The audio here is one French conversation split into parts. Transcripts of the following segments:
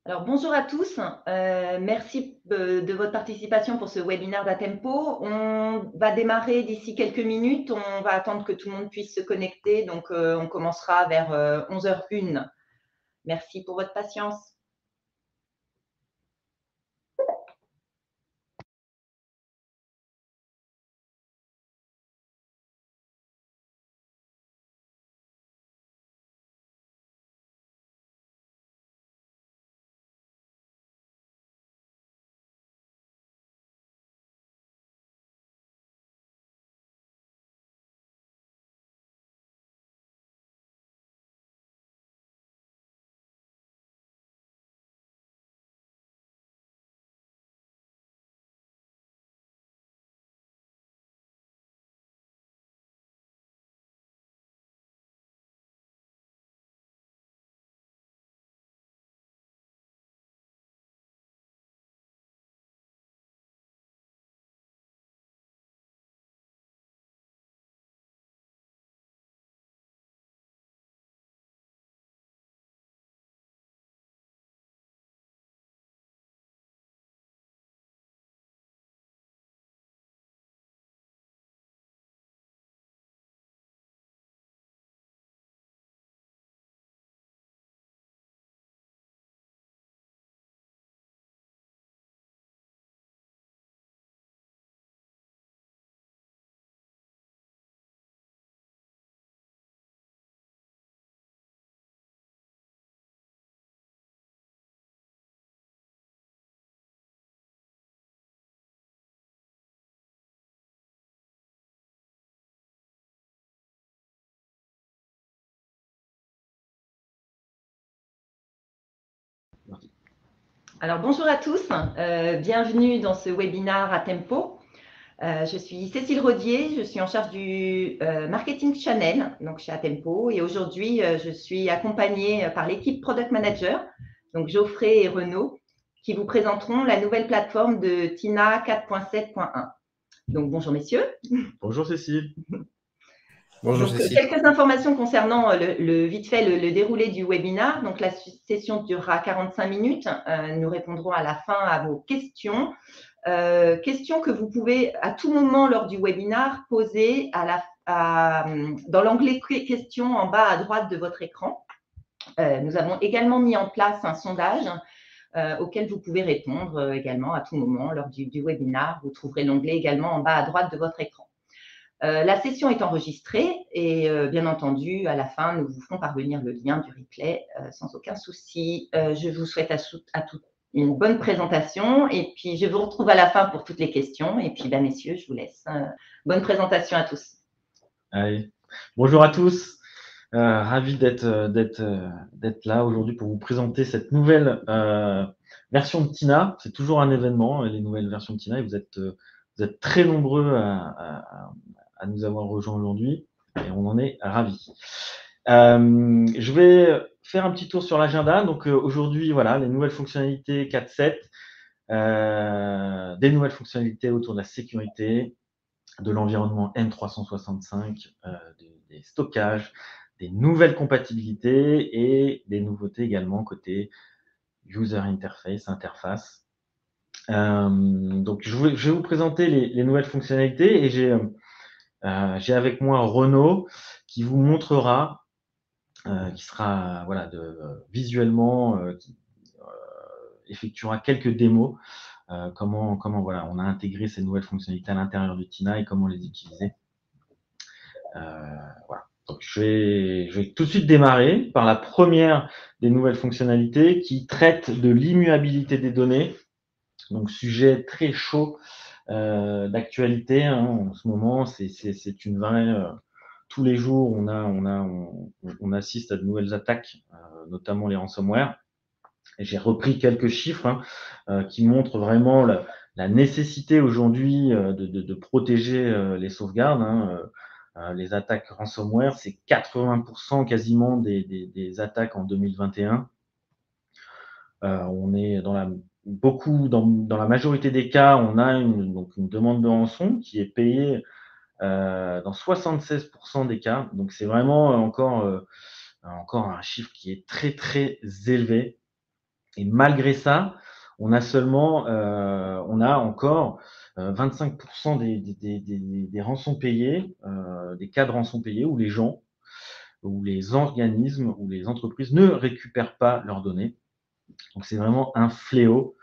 Alors bonjour à tous, merci de votre participation pour ce webinaire d'Atempo. On va démarrer d'ici quelques minutes, on va attendre que tout le monde puisse se connecter, donc on commencera vers 11h01. Merci pour votre patience. Alors bonjour à tous, bienvenue dans ce webinaire Atempo. Je suis Cécile Rodier, je suis en charge du marketing channel donc chez Atempo, et aujourd'hui je suis accompagnée par l'équipe Product Manager, donc Geoffrey et Renaud, qui vous présenteront la nouvelle plateforme de TINA 4.7.1. Donc bonjour messieurs. Bonjour Cécile. Bonjour Donc, Cécile. quelques informations concernant vite fait le déroulé du webinaire. Donc, la session durera 45 minutes. Nous répondrons à la fin à vos questions. Questions que vous pouvez à tout moment lors du webinaire poser dans l'onglet questions en bas à droite de votre écran. Nous avons également mis en place un sondage auquel vous pouvez répondre également à tout moment lors du webinaire. Vous trouverez l'onglet également en bas à droite de votre écran. La session est enregistrée et bien entendu, à la fin, nous vous ferons parvenir le lien du replay sans aucun souci. Je vous souhaite à tous une bonne présentation et puis je vous retrouve à la fin pour toutes les questions. Et puis, messieurs, je vous laisse. Bonne présentation à tous. Allez. Bonjour à tous. Ravi d'être là aujourd'hui pour vous présenter cette nouvelle version de TINA. C'est toujours un événement, les nouvelles versions de TINA, et vous êtes très nombreux à nous avoir rejoints aujourd'hui et on en est ravis. Je vais faire un petit tour sur l'agenda. Donc aujourd'hui, voilà, les nouvelles fonctionnalités 4.7, des nouvelles fonctionnalités autour de la sécurité, de l'environnement M365, des stockages, des nouvelles compatibilités et des nouveautés également côté user interface. Donc je vais vous présenter les nouvelles fonctionnalités, et j'ai avec moi Renaud qui vous montrera, qui sera visuellement, qui effectuera quelques démos, comment voilà, on a intégré ces nouvelles fonctionnalités à l'intérieur de TINA et comment les utiliser. Voilà. Donc je vais tout de suite démarrer par la première des nouvelles fonctionnalités qui traite de l'immuabilité des données. Donc sujet très chaud d'actualité en ce moment. C'est une vraie tous les jours on assiste à de nouvelles attaques, notamment les ransomware. Et j'ai repris quelques chiffres qui montrent vraiment la nécessité aujourd'hui de protéger les sauvegardes. Les attaques ransomware, c'est 80% quasiment des attaques en 2021. On est dans la majorité des cas, on a une demande de rançon qui est payée dans 76% des cas. Donc c'est vraiment encore un chiffre qui est très très élevé. Et malgré ça, on a encore 25% des rançons payées, des cas de rançons payées où les gens, où les organismes, où les entreprises ne récupèrent pas leurs données. Donc c'est vraiment un fléau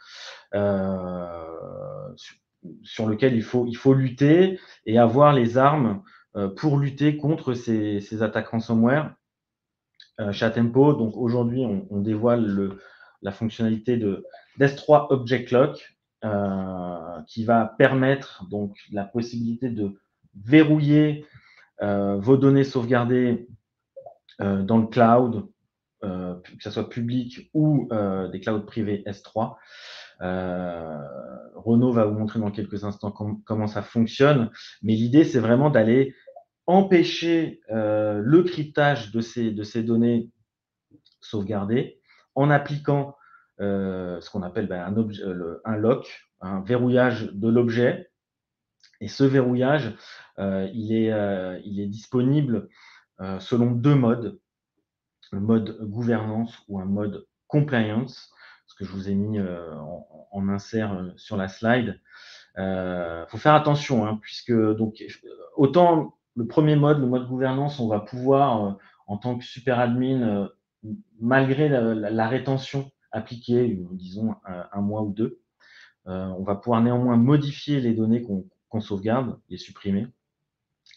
sur lequel il faut lutter et avoir les armes pour lutter contre ces attaques ransomware. Chez Atempo, donc aujourd'hui, on dévoile la fonctionnalité d'S3 Object Lock qui va permettre donc la possibilité de verrouiller vos données sauvegardées dans le cloud, que ce soit public ou des clouds privés S3. Renaud va vous montrer dans quelques instants comment ça fonctionne, mais l'idée, c'est vraiment d'aller empêcher le cryptage de ces données sauvegardées en appliquant ce qu'on appelle un lock, un verrouillage de l'objet. Et ce verrouillage, il est disponible selon 2 modes, le mode gouvernance ou un mode compliance, ce que je vous ai mis en insert sur la slide. Faut faire attention, hein, puisque donc autant le premier mode, le mode gouvernance, on va pouvoir en tant que super admin, malgré la rétention appliquée, disons un mois ou 2, on va pouvoir néanmoins modifier les données qu'on sauvegarde, les supprimer.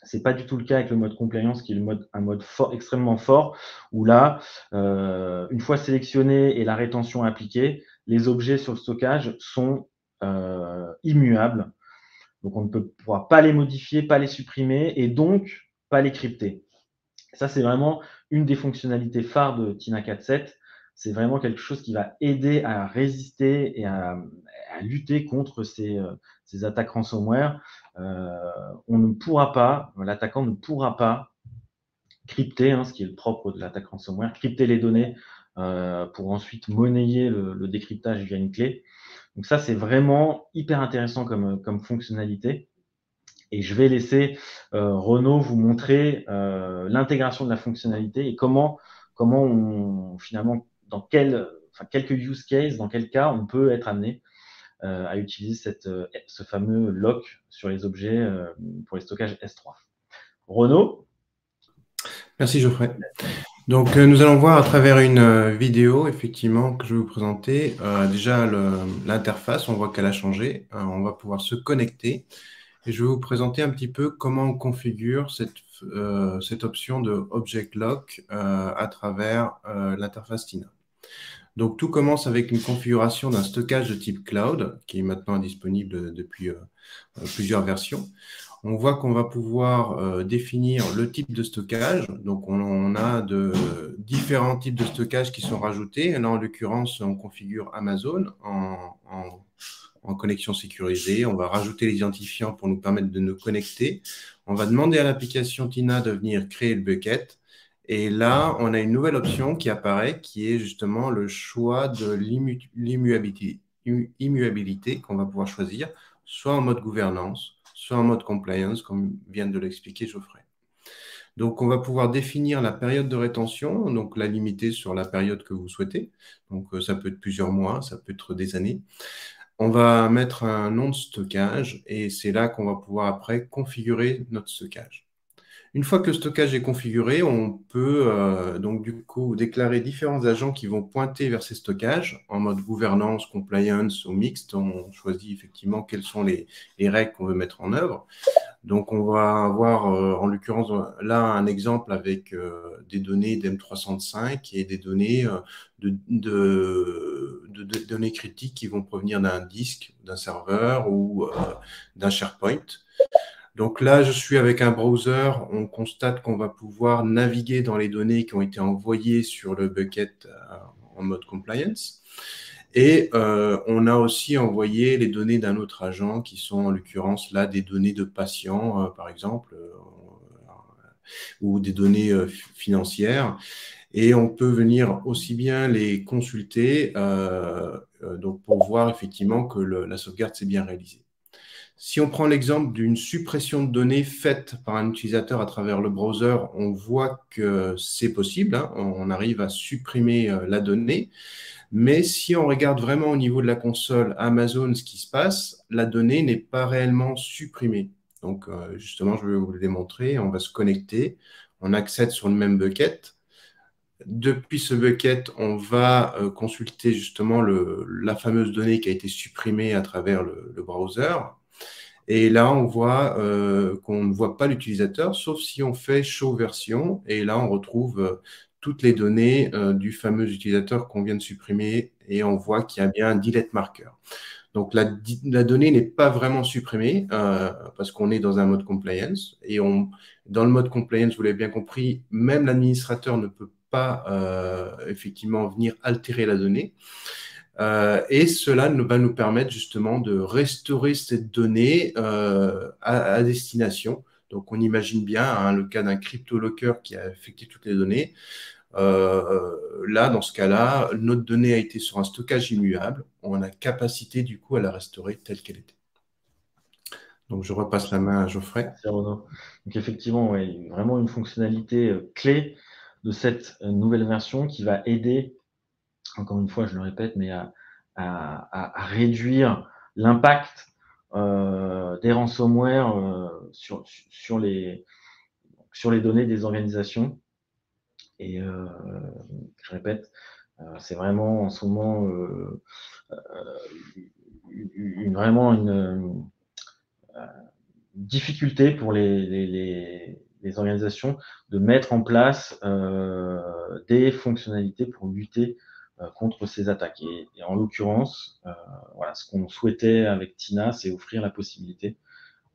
C'est pas du tout le cas avec le mode compliance, qui est un mode fort, extrêmement fort, où là, une fois sélectionné et la rétention appliquée, les objets sur le stockage sont immuables. Donc, on ne pourra pas les modifier, pas les supprimer et donc pas les crypter. Ça, c'est vraiment une des fonctionnalités phares de Tina 4.7. C'est vraiment quelque chose qui va aider à résister et à lutter contre ces attaques ransomware. On ne pourra pas, l'attaquant ne pourra pas crypter, ce qui est le propre de l'attaque ransomware, crypter les données pour ensuite monnayer le décryptage via une clé. Donc ça, c'est vraiment hyper intéressant comme fonctionnalité. Et je vais laisser Renaud vous montrer l'intégration de la fonctionnalité et comment on, finalement, quelques use cases, dans quel cas on peut être amené à utiliser ce fameux lock sur les objets pour les stockages S3. Renaud? Merci Geoffrey. Donc nous allons voir à travers une vidéo effectivement que je vais vous présenter. Déjà l'interface, on voit qu'elle a changé. On va pouvoir se connecter et je vais vous présenter un petit peu comment on configure cette option de Object Lock à travers l'interface Tina. Donc tout commence avec une configuration d'un stockage de type cloud qui est maintenant disponible depuis plusieurs versions. On voit qu'on va pouvoir définir le type de stockage. Donc, on a différents types de stockage qui sont rajoutés. Là, en l'occurrence, on configure Amazon en connexion sécurisée. On va rajouter les identifiants pour nous permettre de nous connecter. On va demander à l'application Tina de venir créer le bucket. Et là, on a une nouvelle option qui apparaît, qui est justement le choix de l'immuabilité qu'on va pouvoir choisir, soit en mode gouvernance, soit en mode compliance, comme vient de l'expliquer Geoffrey. Donc, on va pouvoir définir la période de rétention, donc la limiter sur la période que vous souhaitez. Donc, ça peut être plusieurs mois, ça peut être des années. On va mettre un nom de stockage et c'est là qu'on va pouvoir après configurer notre stockage. Une fois que le stockage est configuré, on peut donc du coup déclarer différents agents qui vont pointer vers ces stockages en mode gouvernance, compliance ou mixte. On choisit effectivement quelles sont les règles qu'on veut mettre en œuvre. Donc, on va avoir en l'occurrence là un exemple avec des données d'M365 et des données de données critiques qui vont provenir d'un disque, d'un serveur ou d'un SharePoint. Donc là, je suis avec un browser, on constate qu'on va pouvoir naviguer dans les données qui ont été envoyées sur le bucket en mode compliance. Et on a aussi envoyé les données d'un autre agent qui sont en l'occurrence là des données de patients, par exemple, ou des données financières. Et on peut venir aussi bien les consulter donc pour voir effectivement que la sauvegarde s'est bien réalisée. Si on prend l'exemple d'une suppression de données faite par un utilisateur à travers le browser, on voit que c'est possible, hein, on arrive à supprimer la donnée. Mais si on regarde vraiment au niveau de la console Amazon ce qui se passe, la donnée n'est pas réellement supprimée. Donc, justement, je vais vous le démontrer. On va se connecter. On accède sur le même bucket. Depuis ce bucket, on va consulter justement la fameuse donnée qui a été supprimée à travers le browser. Et là, on voit qu'on ne voit pas l'utilisateur, sauf si on fait Show version. Et là, on retrouve toutes les données du fameux utilisateur qu'on vient de supprimer. Et on voit qu'il y a bien un delete marker. Donc, la donnée n'est pas vraiment supprimée parce qu'on est dans un mode compliance. Et dans le mode compliance, vous l'avez bien compris, même l'administrateur ne peut pas effectivement venir altérer la donnée. Et cela va nous permettre justement de restaurer cette donnée à destination. Donc, on imagine bien hein, le cas d'un crypto-locker qui a affecté toutes les données. Là, dans ce cas-là, notre donnée a été sur un stockage immuable. On a capacité, du coup, à la restaurer telle qu'elle était. Donc, je repasse la main à Geoffrey. Merci, Renaud. Donc, effectivement, ouais, vraiment une fonctionnalité clé de cette nouvelle version qui va aider, encore une fois, je le répète, mais à réduire l'impact des ransomware sur les données des organisations. Et je répète, c'est vraiment en ce moment vraiment une difficulté pour les organisations de mettre en place des fonctionnalités pour lutter contre ces attaques. Et en l'occurrence, voilà, ce qu'on souhaitait avec Tina, c'est offrir la possibilité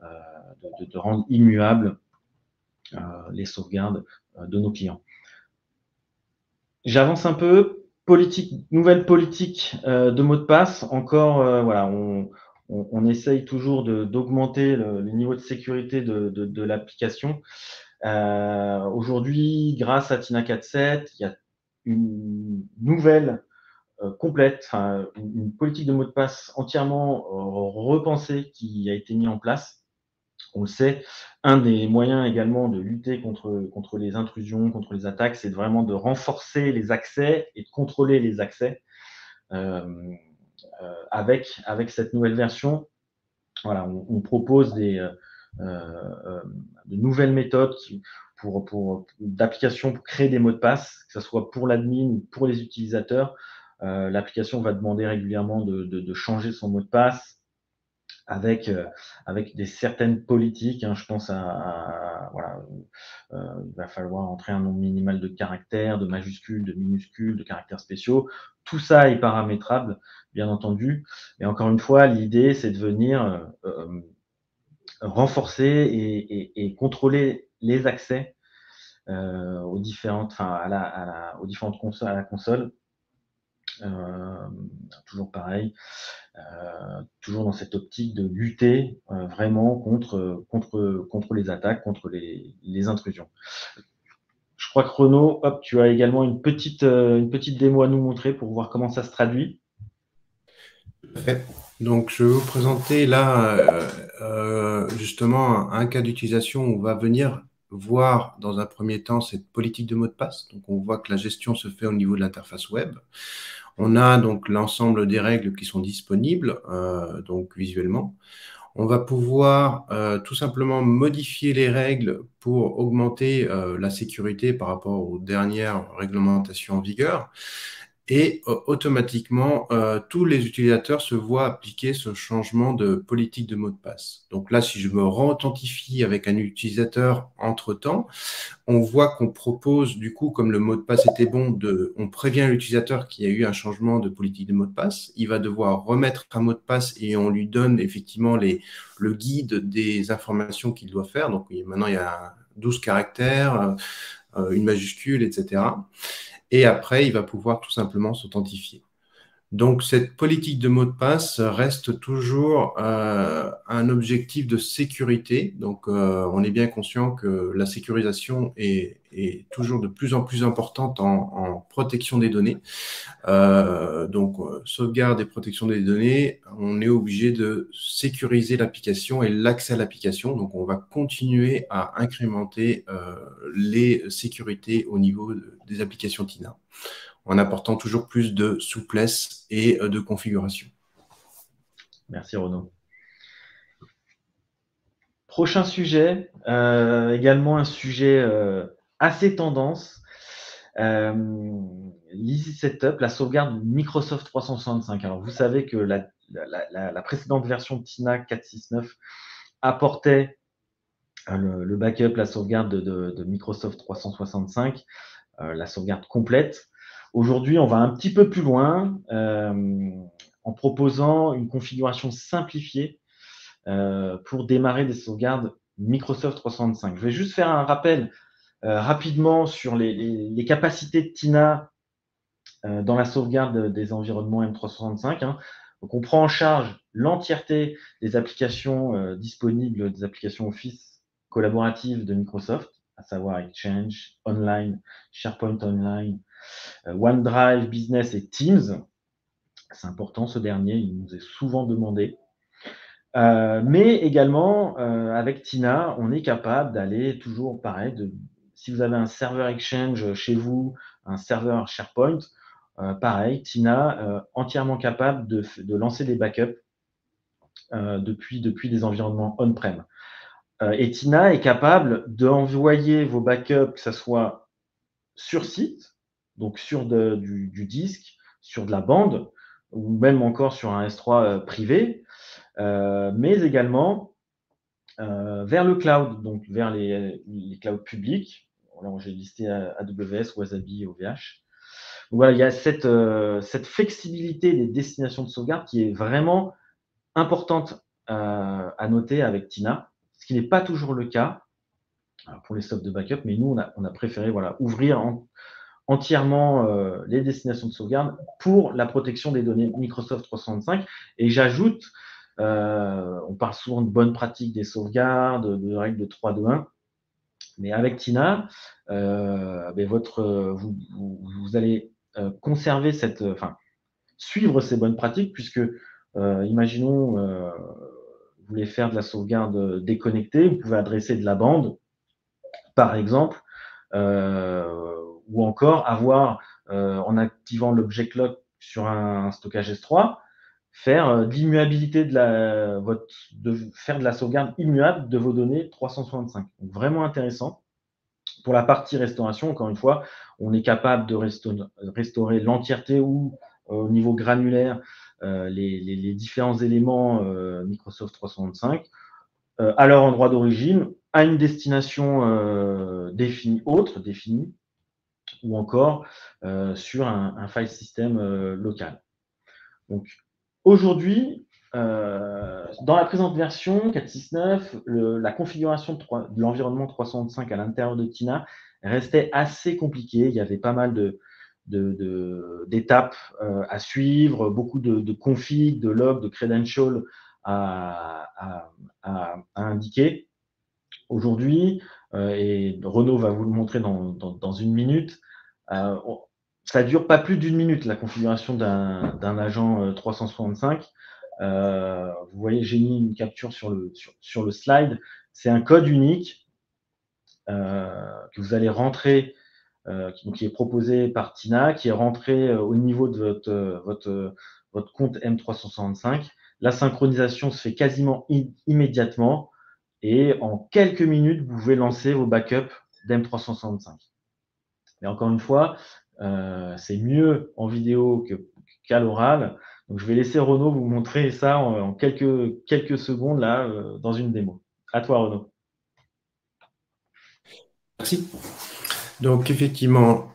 de rendre immuables les sauvegardes de nos clients. J'avance un peu. Nouvelle politique de mot de passe. Encore, voilà, on essaye toujours d'augmenter le niveau de sécurité de l'application. Aujourd'hui, grâce à Tina 4.7, il y a une nouvelle complète, une politique de mot de passe entièrement repensée qui a été mise en place. On le sait, un des moyens également de lutter contre les intrusions, contre les attaques, c'est vraiment de renforcer les accès et de contrôler les accès avec cette nouvelle version. Voilà, on propose de nouvelles méthodes d'application pour créer des mots de passe, que ce soit pour l'admin ou pour les utilisateurs. L'application va demander régulièrement de changer son mot de passe avec certaines politiques. Hein, je pense voilà, il va falloir entrer un nombre minimal de caractères, de majuscules, de minuscules, de caractères spéciaux. Tout ça est paramétrable, bien entendu. Et encore une fois, l'idée, c'est de venir renforcer et contrôler les accès aux différentes consoles, à la console. Toujours pareil, toujours dans cette optique de lutter vraiment contre les attaques, contre les intrusions. Je crois que Renaud, hop, tu as également une petite démo à nous montrer pour voir comment ça se traduit. Parfait. Donc, je vais vous présenter là justement un cas d'utilisation où on va venir voir dans un premier temps cette politique de mot de passe. Donc, on voit que la gestion se fait au niveau de l'interface web. On a donc l'ensemble des règles qui sont disponibles, donc visuellement. On va pouvoir tout simplement modifier les règles pour augmenter la sécurité par rapport aux dernières réglementations en vigueur. Et automatiquement, tous les utilisateurs se voient appliquer ce changement de politique de mot de passe. Donc là, si je me re-authentifie avec un utilisateur entre-temps, on voit qu'on propose, du coup, comme le mot de passe était bon, on prévient l'utilisateur qu'il y a eu un changement de politique de mot de passe. Il va devoir remettre un mot de passe et on lui donne effectivement le guide des informations qu'il doit faire. Donc maintenant, il y a 12 caractères, une majuscule, etc. Et après, il va pouvoir tout simplement s'authentifier. Donc, cette politique de mot de passe reste toujours un objectif de sécurité. Donc, on est bien conscient que la sécurisation est toujours de plus en plus importante en protection des données. Sauvegarde et protection des données, on est obligé de sécuriser l'application et l'accès à l'application. Donc, on va continuer à incrémenter les sécurités au niveau des applications TINA, en apportant toujours plus de souplesse et de configuration. Merci Renaud. Prochain sujet, également un sujet assez tendance, l'Easy Setup, la sauvegarde Microsoft 365. Alors vous savez que la précédente version de TINA 4.6.9 apportait le backup, la sauvegarde de Microsoft 365, la sauvegarde complète. Aujourd'hui, on va un petit peu plus loin en proposant une configuration simplifiée pour démarrer des sauvegardes Microsoft 365. Je vais juste faire un rappel rapidement sur les capacités de TINA dans la sauvegarde des environnements M365. Donc, on prend en charge l'entièreté des applications disponibles, des applications Office collaboratives de Microsoft, à savoir Exchange, Online, SharePoint Online, OneDrive, Business et Teams. C'est important ce dernier, il nous est souvent demandé. Mais également, avec TINA, on est capable d'aller toujours pareil, si vous avez un serveur Exchange chez vous, un serveur SharePoint, pareil, TINA entièrement capable de lancer des backups depuis des environnements on-prem. Et TINA est capable d'envoyer vos backups, que ce soit sur site, donc sur du disque, sur de la bande, ou même encore sur un S3 privé, mais également vers le cloud, donc vers les clouds publics. Là, j'ai listé AWS, Wasabi, OVH. Donc voilà, il y a cette flexibilité des destinations de sauvegarde qui est vraiment importante à noter avec TINA, ce qui n'est pas toujours le cas pour les stocks de backup, mais nous, on a préféré ouvrir entièrement les destinations de sauvegarde pour la protection des données Microsoft 365. Et j'ajoute, on parle souvent de bonnes pratiques des sauvegardes, de règles de 3-2-1, mais avec TINA, vous allez conserver suivre ces bonnes pratiques, puisque imaginons vous voulez faire de la sauvegarde déconnectée, vous pouvez adresser de la bande, par exemple, ou encore avoir, en activant l'object lock sur un stockage S3, faire de l'immuabilité faire de la sauvegarde immuable de vos données 365. Donc, vraiment intéressant. Pour la partie restauration, encore une fois, on est capable de restaurer l'entièreté ou au niveau granulaire les différents éléments Microsoft 365 à leur endroit d'origine, à une destination définie, ou encore sur un file system local. Donc, aujourd'hui, dans la présente version 4.6.9, la configuration de l'environnement 365 à l'intérieur de TINA restait assez compliquée. Il y avait pas mal d'étapes à suivre, beaucoup de configs, de logs, de credentials à indiquer. Aujourd'hui, et Renaud va vous le montrer dans une minute, ça ne dure pas plus d'une minute la configuration d'un agent 365. Vous voyez, j'ai mis une capture sur le slide. C'est un code unique que vous allez rentrer, qui est proposé par TINA, qui est rentré au niveau de votre compte M365. La synchronisation se fait quasiment immédiatement et en quelques minutes, vous pouvez lancer vos backups d'M365. Mais encore une fois, c'est mieux en vidéo qu'à l'oral. Donc, je vais laisser Renaud vous montrer ça en quelques secondes là, dans une démo. À toi, Renaud. Merci. Donc, effectivement,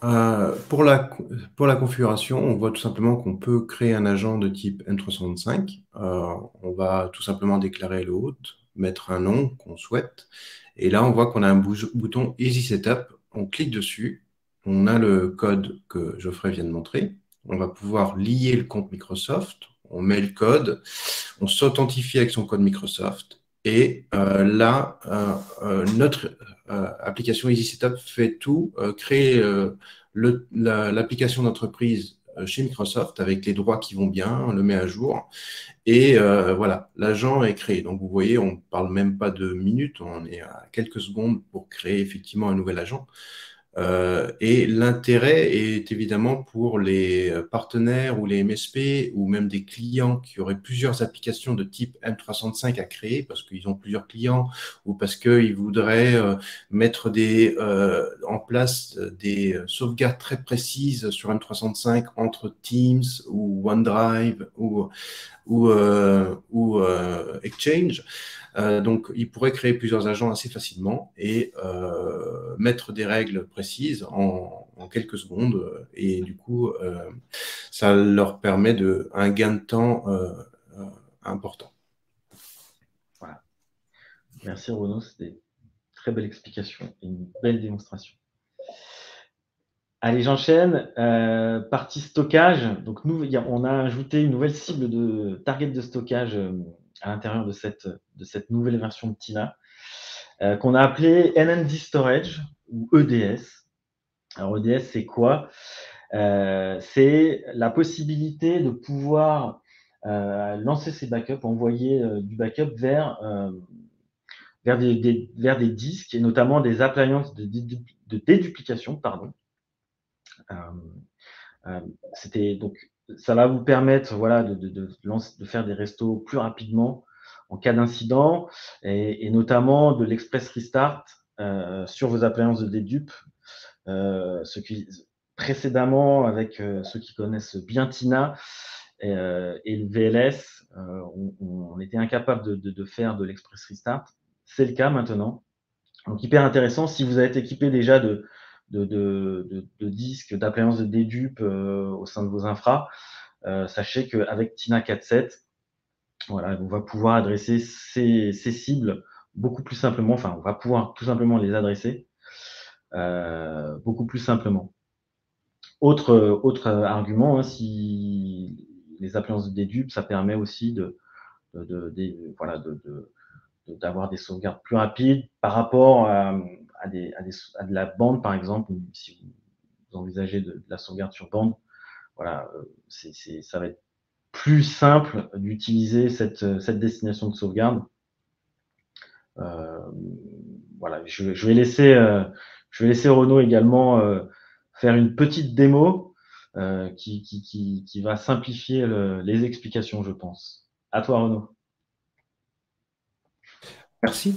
pour la configuration, on voit tout simplement qu'on peut créer un agent de type M365. On va tout simplement déclarer le hôte, mettre un nom qu'on souhaite. Et là, on voit qu'on a un bouton Easy Setup. On clique dessus. On a le code que Geoffrey vient de montrer. On va pouvoir lier le compte Microsoft, on met le code, on s'authentifie avec son code Microsoft et là, notre application Easy Setup fait tout, crée l'application d'entreprise chez Microsoft avec les droits qui vont bien, on le met à jour et voilà, l'agent est créé. Donc vous voyez, on ne parle même pas de minutes, on est à quelques secondes pour créer effectivement un nouvel agent. Et l'intérêt est évidemment pour les partenaires ou les MSP ou même des clients qui auraient plusieurs applications de type M365 à créer parce qu'ils ont plusieurs clients ou parce qu'ils voudraient mettre en place des sauvegardes très précises sur M365 entre Teams ou OneDrive ou Exchange. Donc, ils pourraient créer plusieurs agents assez facilement et mettre des règles précises en quelques secondes. Et du coup, ça leur permet un gain de temps important. Voilà. Merci Renaud, c'était une très belle explication et une belle démonstration. Allez, j'enchaîne. Partie stockage. Donc, nous, on a ajouté une nouvelle cible de target de stockage à l'intérieur de cette nouvelle version de Tina qu'on a appelée NND Storage ou EDS. Alors, EDS, c'est quoi? C'est la possibilité de pouvoir lancer ses backups, envoyer du backup vers des disques et notamment des appliances de déduplication, pardon. Donc, ça va vous permettre voilà, de faire des restos plus rapidement en cas d'incident et notamment de l'express restart sur vos appliances de dédupe. Précédemment, avec ceux qui connaissent bien Tina et le VLS, on était incapable de faire de l'express restart. C'est le cas maintenant. Donc, hyper intéressant. Si vous êtes équipé déjà de disques, d'appliances de dédupe au sein de vos infras, sachez qu'avec Tina 4.7, voilà, on va pouvoir adresser ces cibles beaucoup plus simplement. Enfin, on va pouvoir tout simplement les adresser beaucoup plus simplement. Autre argument, hein, si les appliances de dédupe, ça permet aussi d'avoir des sauvegardes plus rapides par rapport à de la bande, par exemple, si vous envisagez de la sauvegarde sur bande, voilà, ça va être plus simple d'utiliser cette destination de sauvegarde. Voilà, je vais laisser Renaud également faire une petite démo qui va simplifier les explications, je pense. À toi, Renaud. Merci.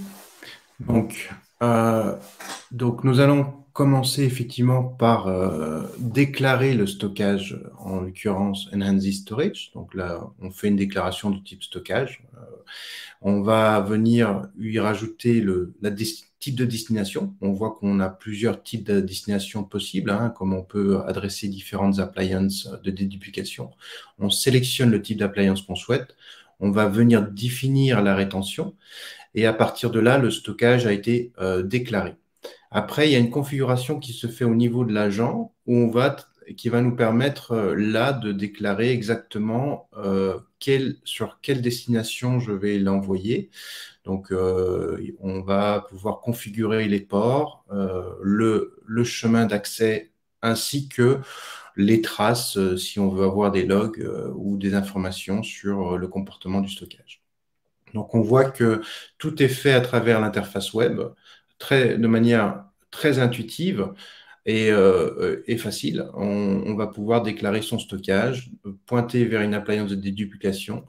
Donc, nous allons commencer effectivement par déclarer le stockage, en l'occurrence Enhanced Storage. Donc là, on fait une déclaration du type stockage. On va venir lui rajouter type de destination. On voit qu'on a plusieurs types de destinations possibles, hein, comme on peut adresser différentes appliances de déduplication. On sélectionne le type d'appliance qu'on souhaite. On va venir définir la rétention. Et à partir de là, le stockage a été déclaré. Après, il y a une configuration qui se fait au niveau de l'agent qui va nous permettre là de déclarer exactement sur quelle destination je vais l'envoyer. Donc, on va pouvoir configurer les ports, le chemin d'accès ainsi que les traces si on veut avoir des logs ou des informations sur le comportement du stockage. Donc, on voit que tout est fait à travers l'interface web de manière très intuitive et facile. On va pouvoir déclarer son stockage, pointer vers une appliance de déduplication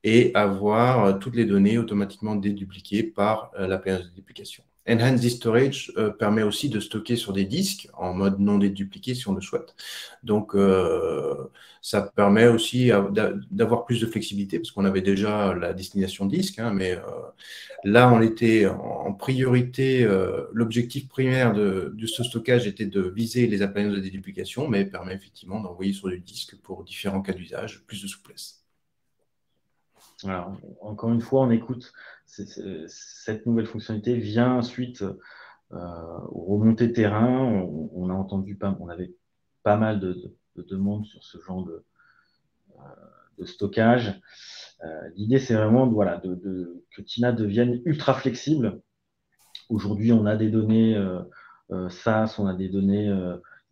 et avoir toutes les données automatiquement dédupliquées par l'appliance de déduplication. Enhanced Storage permet aussi de stocker sur des disques en mode non dédupliqué si on le souhaite. Donc, ça permet aussi d'avoir plus de flexibilité parce qu'on avait déjà la destination disque, hein, mais là, on était en priorité. L'objectif primaire de ce stockage était de viser les appliances de déduplication, mais permet effectivement d'envoyer sur du disque pour différents cas d'usage, plus de souplesse. Alors, encore une fois, on écoute cette nouvelle fonctionnalité vient suite aux remontées terrain. On avait pas mal demandes sur ce genre de stockage. L'idée, c'est vraiment voilà, que Tina devienne ultra flexible. Aujourd'hui, on a des données SAS, on a des données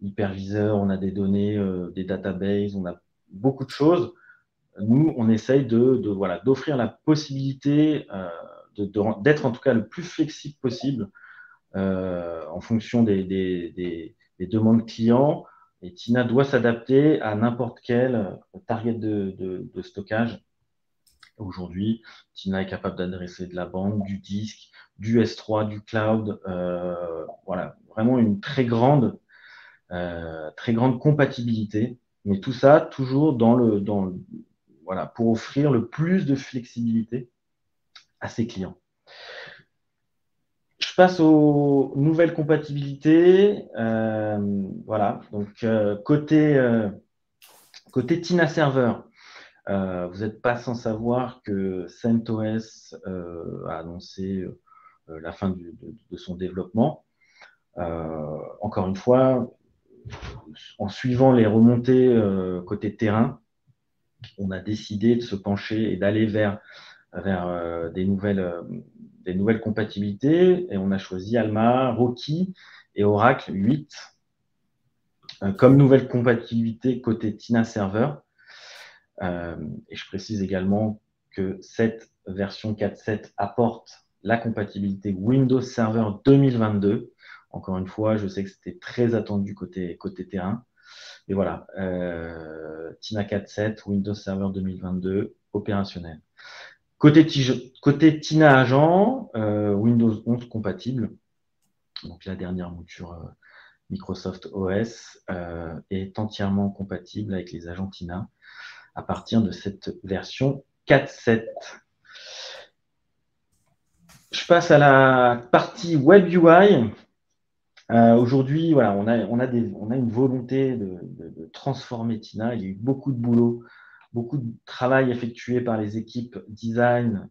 hyperviseurs, on a des données, des databases, on a beaucoup de choses. Nous, on essaye voilà, d'offrir la possibilité d'être en tout cas le plus flexible possible en fonction des demandes clients. Et Tina doit s'adapter à n'importe quel target de stockage. Aujourd'hui, Tina est capable d'adresser de la bande, du disque, du S3, du cloud. Voilà, vraiment une très grande compatibilité. Mais tout ça, toujours voilà, pour offrir le plus de flexibilité à ses clients. Je passe aux nouvelles compatibilités. Voilà, donc côté Tina Server, vous n'êtes pas sans savoir que CentOS a annoncé la fin de son développement. Encore une fois, en suivant les remontées côté terrain, on a décidé de se pencher et d'aller vers des nouvelles compatibilités, et on a choisi Alma, Rocky et Oracle 8 comme nouvelle compatibilité côté Tina Server. Et je précise également que cette version 4.7 apporte la compatibilité Windows Server 2022. Encore une fois, je sais que c'était très attendu côté terrain. Et voilà, Tina 4.7, Windows Server 2022, opérationnel. Côté Tina Agent, Windows 11 compatible. Donc la dernière mouture Microsoft OS est entièrement compatible avec les agents Tina à partir de cette version 4.7. Je passe à la partie Web UI. Aujourd'hui, voilà, on a une volonté de transformer Tina. Il y a eu beaucoup de boulot, beaucoup de travail effectué par les équipes design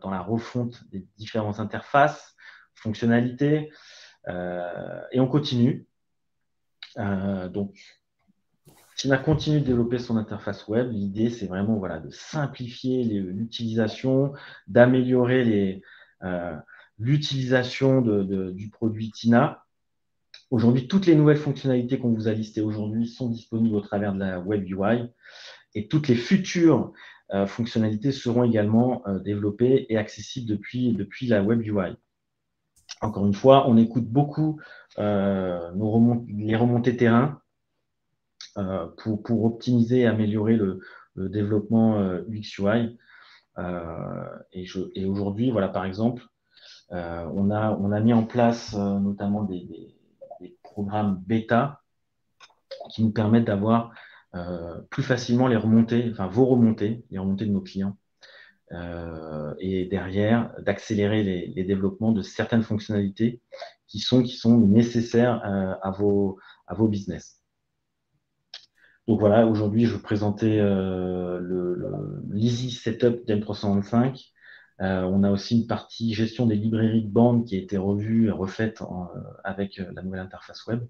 dans la refonte des différentes interfaces, fonctionnalités, et on continue. Donc, Tina continue de développer son interface web. L'idée, c'est vraiment voilà, de simplifier l'utilisation, d'améliorer l'utilisation du produit Tina. Aujourd'hui, toutes les nouvelles fonctionnalités qu'on vous a listées aujourd'hui sont disponibles au travers de la Web UI, et toutes les futures fonctionnalités seront également développées et accessibles depuis la Web UI. Encore une fois, on écoute beaucoup les remontées terrain pour optimiser et améliorer le développement UX UI. Et aujourd'hui, voilà, par exemple, on a mis en place notamment des programmes bêta qui nous permettent d'avoir plus facilement les remontées, enfin les remontées de nos clients, et derrière d'accélérer les développements de certaines fonctionnalités qui sont nécessaires à vos business. Donc voilà, aujourd'hui je vais présenter l'Easy Setup d'M365. On a aussi une partie gestion des librairies de bandes qui a été revue et refaite avec la nouvelle interface web.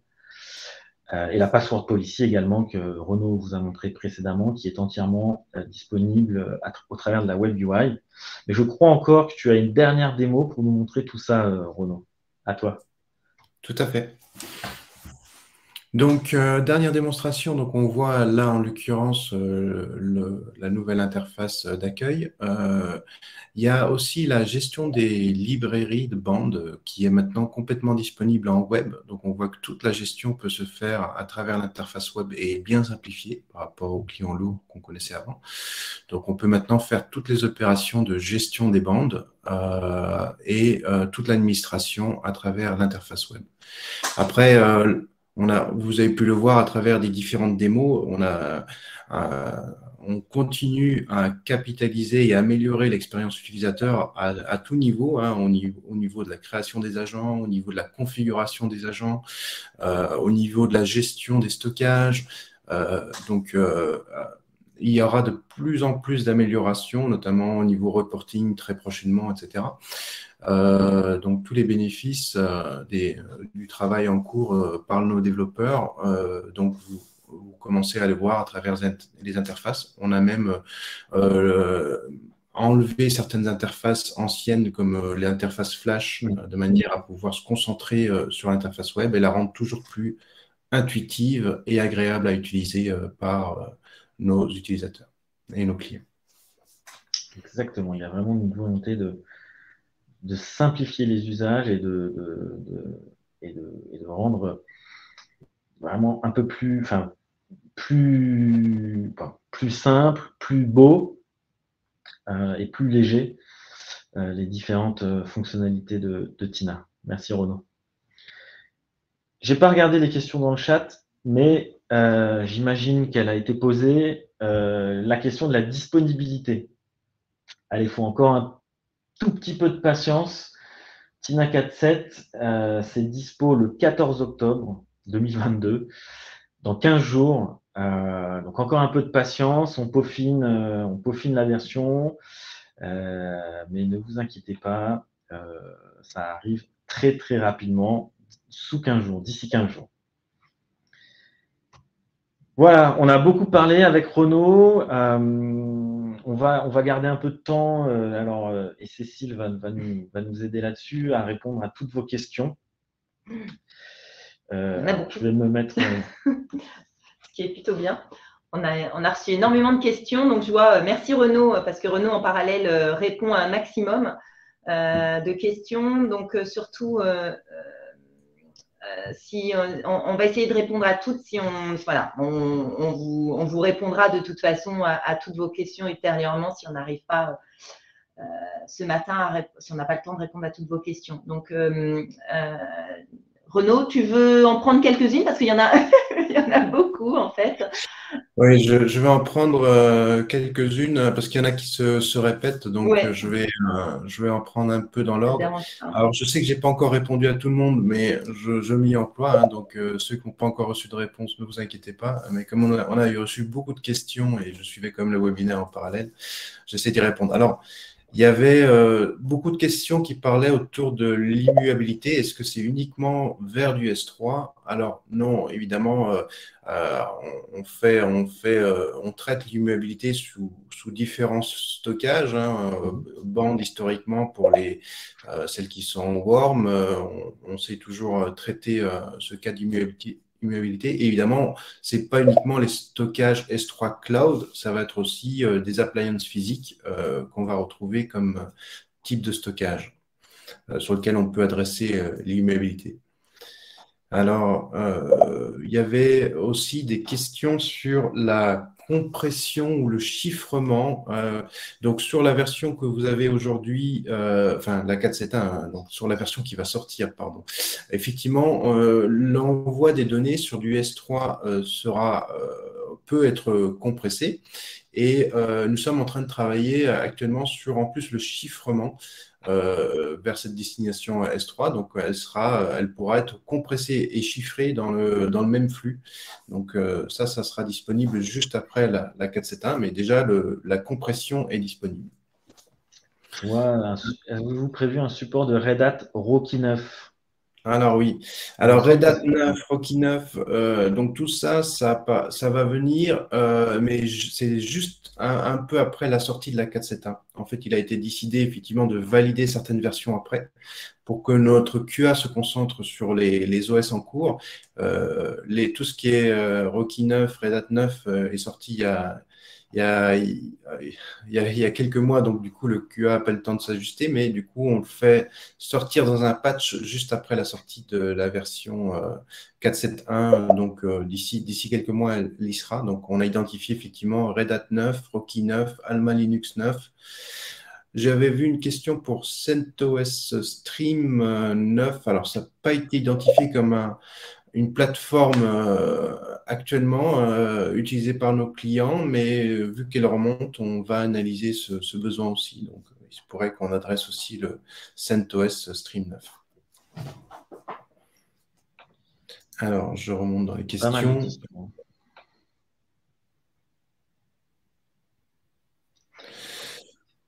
Et la Password Policy également, que Renaud vous a montré précédemment, qui est entièrement disponible au travers de la Web UI. Mais je crois encore que tu as une dernière démo pour nous montrer tout ça, Renaud. À toi. Tout à fait. Donc, dernière démonstration, donc on voit là en l'occurrence la nouvelle interface d'accueil. Il y a aussi la gestion des librairies de bandes qui est maintenant complètement disponible en web. Donc, on voit que toute la gestion peut se faire à travers l'interface web et est bien simplifiée par rapport aux clients lourds qu'on connaissait avant. Donc, on peut maintenant faire toutes les opérations de gestion des bandes et toute l'administration à travers l'interface web. Après, vous avez pu le voir à travers des différentes démos, on continue à capitaliser et améliorer l'expérience utilisateur à tout niveau, hein, au niveau de la création des agents, au niveau de la configuration des agents, au niveau de la gestion des stockages. Il y aura de plus en plus d'améliorations, notamment au niveau reporting très prochainement, etc. Donc, tous les bénéfices du travail en cours par nos développeurs. Donc, vous commencez à le voir à travers les interfaces. On a même enlevé certaines interfaces anciennes comme les interfaces Flash de manière à pouvoir se concentrer sur l'interface web et la rendre toujours plus intuitive et agréable à utiliser par nos utilisateurs et nos clients. Exactement, il y a vraiment une volonté de simplifier les usages et de rendre vraiment un peu plus, plus simple, plus beau et plus léger les différentes fonctionnalités de Tina. Merci Renaud. J'ai pas regardé les questions dans le chat, mais j'imagine qu'elle a été posée la question de la disponibilité. Allez, il faut encore un tout petit peu de patience. Tina 4.7, c'est dispo le 14 octobre 2022, dans 15 jours. Donc encore un peu de patience, on peaufine la version, mais ne vous inquiétez pas, ça arrive très très rapidement, sous 15 jours, d'ici 15 jours. Voilà, on a beaucoup parlé avec Renaud. On va garder un peu de temps. Et Cécile va nous aider là-dessus à répondre à toutes vos questions. Je vais me mettre. Ce qui est plutôt bien. On a reçu énormément de questions. Donc, je vois, merci Renaud, parce que Renaud, en parallèle, répond à un maximum de questions. Donc, surtout, si on va essayer de répondre à toutes, on vous répondra de toute façon à toutes vos questions ultérieurement si on n'arrive pas ce matin, si on n'a pas le temps de répondre à toutes vos questions. Donc, Renaud, tu veux en prendre quelques-unes parce qu'il y en a, il y en a beaucoup en fait. Oui, je vais en prendre quelques-unes parce qu'il y en a qui se répètent, donc Ouais. je vais en prendre un peu dans l'ordre. Alors, je sais que j'ai pas encore répondu à tout le monde, mais je m'y emploie. Hein, donc, ceux qui n'ont pas encore reçu de réponse, ne vous inquiétez pas. Mais comme on a eu reçu beaucoup de questions et je suivais comme le webinaire en parallèle, j'essaie d'y répondre. Alors, il y avait beaucoup de questions qui parlaient autour de l'immuabilité. Est-ce que c'est uniquement vers du S3? Alors non, évidemment, on traite l'immuabilité sous différents stockages. Band historiquement pour celles qui sont warm, on sait toujours traiter ce cas d'immuabilité. Et évidemment, ce n'est pas uniquement les stockages S3 Cloud, ça va être aussi des appliances physiques qu'on va retrouver comme type de stockage sur lequel on peut adresser l'immuabilité. Alors, il y avait aussi des questions sur la compression ou le chiffrement. Donc, sur la version que vous avez aujourd'hui, la 4.7.1, donc sur la version qui va sortir, pardon. Effectivement, l'envoi des données sur du S3 peut être compressé. Et nous sommes en train de travailler actuellement sur en plus le chiffrement vers cette destination S3. Donc, elle pourra être compressée et chiffrée dans le même flux. Donc, ça sera disponible juste après la 4.7.1, mais déjà, la compression est disponible. Avez-vous prévu un support de Red Hat Rocky 9? Alors oui. Alors Red Hat 9, Rocky 9, donc tout ça va venir, mais c'est juste un peu après la sortie de la 4.7.1. En fait, il a été décidé effectivement de valider certaines versions après pour que notre QA se concentre sur les OS en cours. Tout ce qui est Rocky 9, Red Hat 9 est sorti il y a quelques mois, donc du coup, le QA n'a pas le temps de s'ajuster, mais du coup, on le fait sortir dans un patch juste après la sortie de la version 4.7.1. Donc, d'ici quelques mois, elle y sera. Donc, on a identifié effectivement Red Hat 9, Rocky 9, Alma Linux 9. J'avais vu une question pour CentOS Stream 9. Alors, ça n'a pas été identifié comme une plateforme actuellement utilisée par nos clients, mais vu qu'elle remonte, on va analyser ce besoin aussi. Donc, il se pourrait qu'on adresse aussi le CentOS Stream 9. Alors, je remonte dans les questions.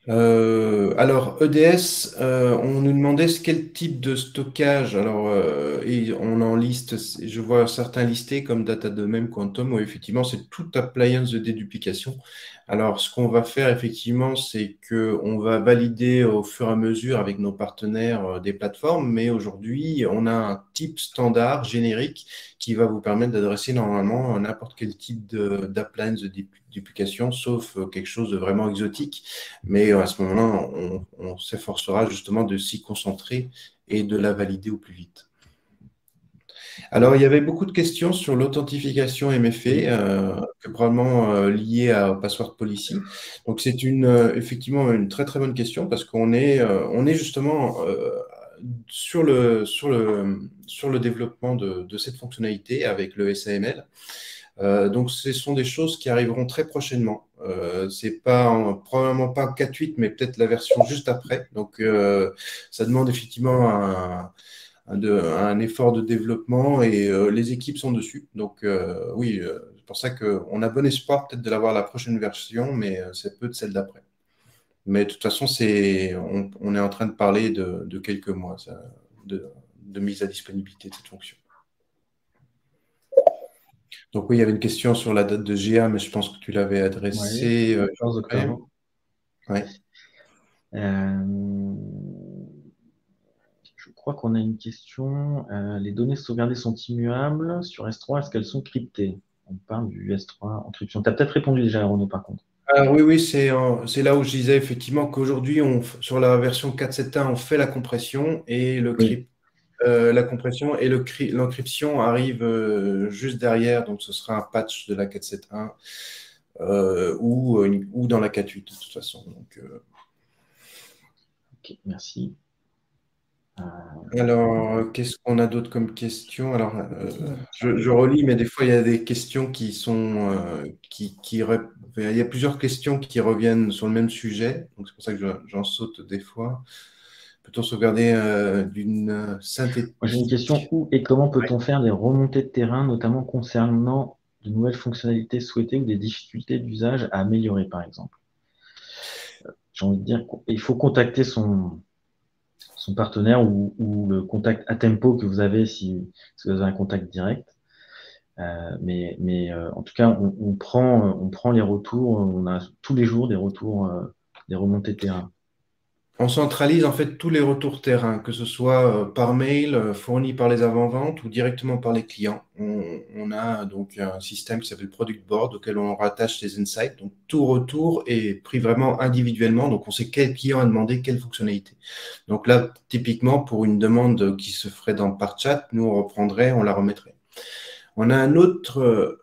Alors, EDS, on nous demandait quel type de stockage. Alors, et on en liste, je vois certains listés comme Datadomain, Quantum, où effectivement, c'est toute appliance de déduplication. Alors, ce qu'on va faire effectivement, c'est qu'on va valider au fur et à mesure avec nos partenaires des plateformes, mais aujourd'hui, on a un type standard générique qui va vous permettre d'adresser normalement n'importe quel type d'appliance de déduplication, sauf quelque chose de vraiment exotique. Mais à ce moment-là, on s'efforcera justement de s'y concentrer et de la valider au plus vite. Alors, il y avait beaucoup de questions sur l'authentification MFA, probablement liées à Password Policy. Donc, c'est effectivement une très très bonne question parce qu'on est justement sur le développement de cette fonctionnalité avec le SAML. Donc, ce sont des choses qui arriveront très prochainement. C'est probablement pas 4.8, mais peut-être la version juste après. Donc, ça demande effectivement un effort de développement et les équipes sont dessus. Donc, oui, c'est pour ça qu'on a bon espoir peut-être de l'avoir la prochaine version, mais c'est peu de celle d'après. Mais de toute façon, on est en train de parler de quelques mois de mise à disponibilité de cette fonction. Donc oui, il y avait une question sur la date de GA, mais je pense que tu l'avais adressée. Oui, 14 octobre. Ouais. Je crois qu'on a une question. Les données sauvegardées sont immuables sur S3, est-ce qu'elles sont cryptées? On parle du S3 encryption. Tu as peut-être répondu déjà, Renaud, par contre. Alors oui, c'est là où je disais effectivement qu'aujourd'hui, sur la version 4.7.1, on fait la compression et la compression et l'encryption arrive juste derrière. Donc, ce sera un patch de la 4.7.1 ou dans la 4.8 de toute façon. Donc, Ok, merci. Alors, qu'est-ce qu'on a d'autre comme question? Alors, je relis, mais des fois, il y a des questions qui sont. Il y a plusieurs questions qui reviennent sur le même sujet. Donc, c'est pour ça que j'en saute des fois. Peut-on sauvegarder d'une synthétique? Moi, j'ai une question. Où et comment peut-on faire des remontées de terrain, notamment concernant de nouvelles fonctionnalités souhaitées ou des difficultés d'usage à améliorer, par exemple? J'ai envie de dire qu'il faut contacter son partenaire ou le contact à tempo que vous avez si vous avez un contact direct. Mais en tout cas, on prend les retours. On a tous les jours des retours, des remontées de terrain. On centralise en fait tous les retours terrain, que ce soit par mail, fourni par les avant-ventes ou directement par les clients. On a donc un système qui s'appelle Product Board auquel on rattache les insights. Donc tout retour est pris vraiment individuellement. Donc on sait quel client a demandé quelle fonctionnalité. Donc là, typiquement, pour une demande qui se ferait par chat, nous on reprendrait, on la remettrait. On a un autre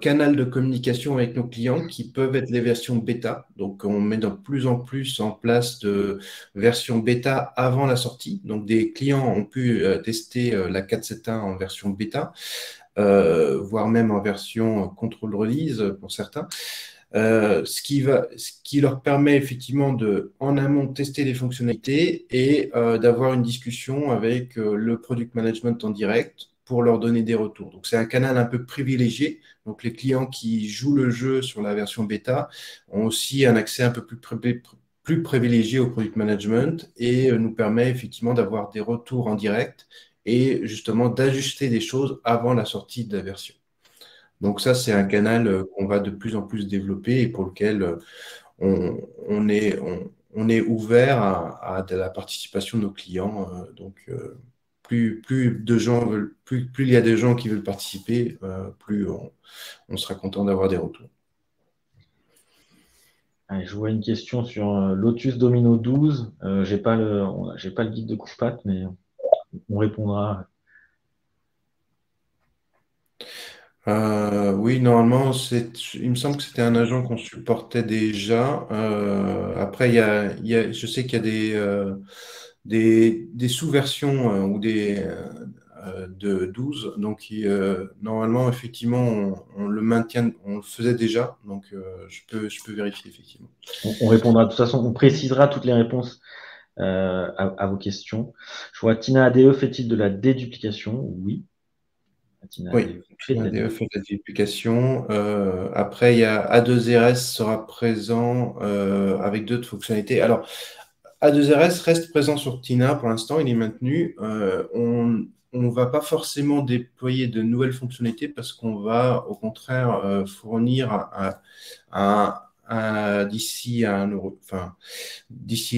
canal de communication avec nos clients qui peuvent être les versions bêta. Donc, on met de plus en plus en place de versions bêta avant la sortie. Donc, des clients ont pu tester la 4.7.1 en version bêta, voire même en version control release pour certains. Ce qui leur permet effectivement en amont de tester les fonctionnalités et d'avoir une discussion avec le product management en direct pour leur donner des retours. Donc, c'est un canal un peu privilégié. Donc, les clients qui jouent le jeu sur la version bêta ont aussi un accès un peu plus privilégié au product management et nous permet effectivement d'avoir des retours en direct et justement d'ajuster des choses avant la sortie de la version. Donc, ça, c'est un canal qu'on va de plus en plus développer et pour lequel on est ouvert à de la participation de nos clients. Donc, plus il y a des gens qui veulent participer, plus on sera content d'avoir des retours. Allez, je vois une question sur Lotus Domino 12. J'ai pas le guide de Couchpat, mais on répondra. Oui, normalement, il me semble que c'était un agent qu'on supportait déjà. Après, je sais qu'il y a des sous-versions ou de 12. Donc, normalement, effectivement, on le maintient, on le faisait déjà. Donc, je peux vérifier, effectivement. On répondra. De toute façon, on précisera toutes les réponses à vos questions. Je vois Tina ADE, fait-il de la déduplication? Oui. Tina Oui, ADE fait Tina de la ADE fait de la duplication. Après, il y a A2RS sera présent avec d'autres fonctionnalités. Alors, A2RS reste présent sur Tina pour l'instant, il est maintenu. On ne va pas forcément déployer de nouvelles fonctionnalités parce qu'on va au contraire fournir d'ici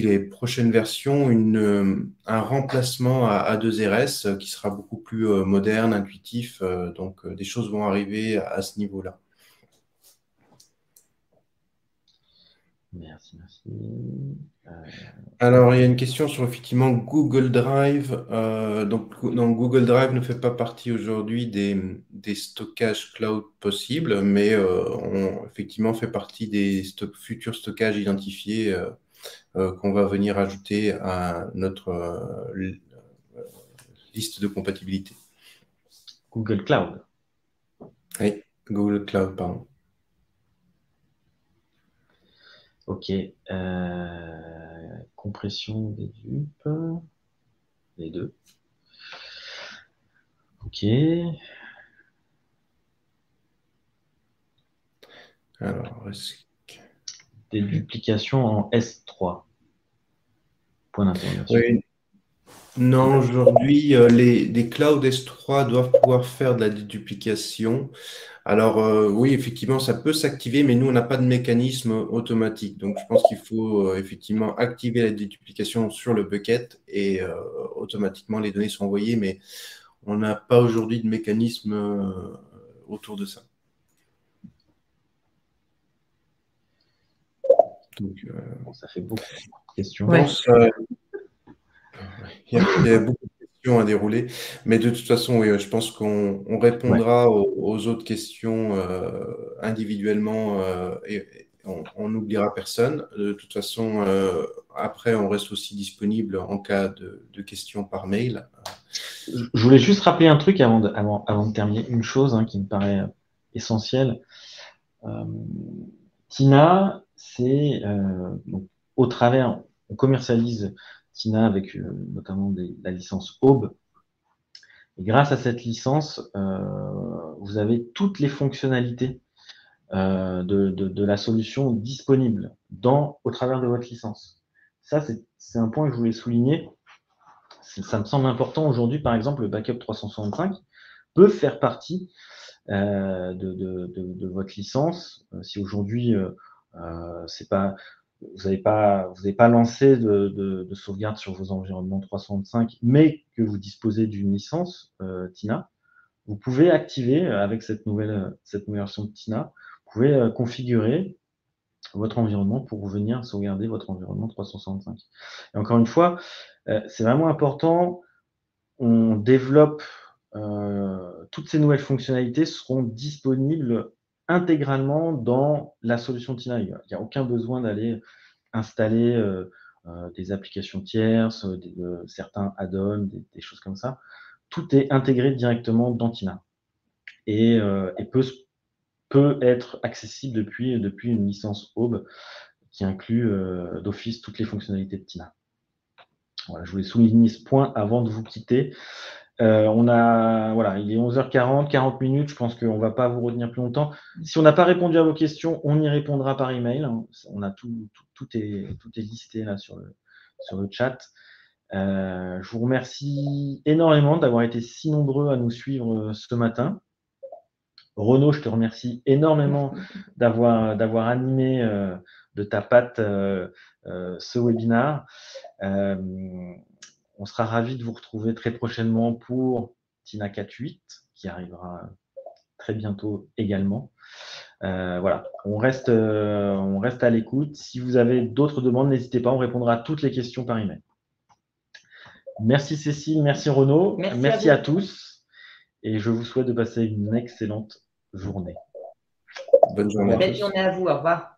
les prochaines versions un remplacement à A2RS qui sera beaucoup plus moderne, intuitif. Donc des choses vont arriver à ce niveau-là. Merci. Alors, il y a une question sur effectivement Google Drive. Donc, non, Google Drive ne fait pas partie aujourd'hui des stockages cloud possibles, mais effectivement fait partie des futurs stockages identifiés qu'on va venir ajouter à notre liste de compatibilité. Google Cloud. Oui, Google Cloud, pardon. Ok. Compression des dupes. Les deux. Ok. Alors, des duplications en S3. Point d'interrogation. oui. Non, aujourd'hui, les clouds S3 doivent pouvoir faire de la déduplication. Alors, oui, effectivement, ça peut s'activer, mais nous, on n'a pas de mécanisme automatique. Donc, je pense qu'il faut effectivement activer la déduplication sur le bucket et automatiquement, les données sont envoyées, mais on n'a pas aujourd'hui de mécanisme autour de ça. Donc, ça fait beaucoup de questions. Je pense, il y a beaucoup de questions à dérouler, mais de toute façon, oui, je pense qu'on répondra aux autres questions individuellement et on n'oubliera personne. De toute façon, après, on reste aussi disponible en cas de questions par mail. Je voulais juste rappeler un truc avant de terminer, une chose qui me paraît essentielle. Tina, c'est au travers, on commercialise Tina avec notamment la licence Aube. Et grâce à cette licence, vous avez toutes les fonctionnalités de la solution disponibles au travers de votre licence. Ça, c'est un point que je voulais souligner. Ça me semble important aujourd'hui. Par exemple, le backup 365 peut faire partie de votre licence. Si aujourd'hui, vous n'avez pas lancé de sauvegarde sur vos environnements 365, mais que vous disposez d'une licence Tina, vous pouvez activer avec cette nouvelle version de Tina, vous pouvez configurer votre environnement pour venir sauvegarder votre environnement 365. Et encore une fois, c'est vraiment important. On développe toutes ces nouvelles fonctionnalités seront disponibles intégralement dans la solution Tina. Il n'y a aucun besoin d'aller installer des applications tierces, certains add-ons, des choses comme ça. Tout est intégré directement dans Tina et peut être accessible depuis une licence Aube qui inclut d'office toutes les fonctionnalités de Tina. Voilà, je voulais souligner ce point avant de vous quitter. Il est 11h40, 40 minutes. Je pense qu'on ne va pas vous retenir plus longtemps. Si on n'a pas répondu à vos questions, on y répondra par email. On a tout est listé là sur le chat. Je vous remercie énormément d'avoir été si nombreux à nous suivre ce matin. Renaud, je te remercie énormément d'avoir animé de ta patte ce webinaire. On sera ravis de vous retrouver très prochainement pour Tina 4.8 qui arrivera très bientôt également. Voilà, on reste à l'écoute. Si vous avez d'autres demandes, n'hésitez pas, on répondra à toutes les questions par email. Merci Cécile, merci Renaud, merci à tous et je vous souhaite de passer une excellente journée. Bonne journée. Belle journée à vous, au revoir.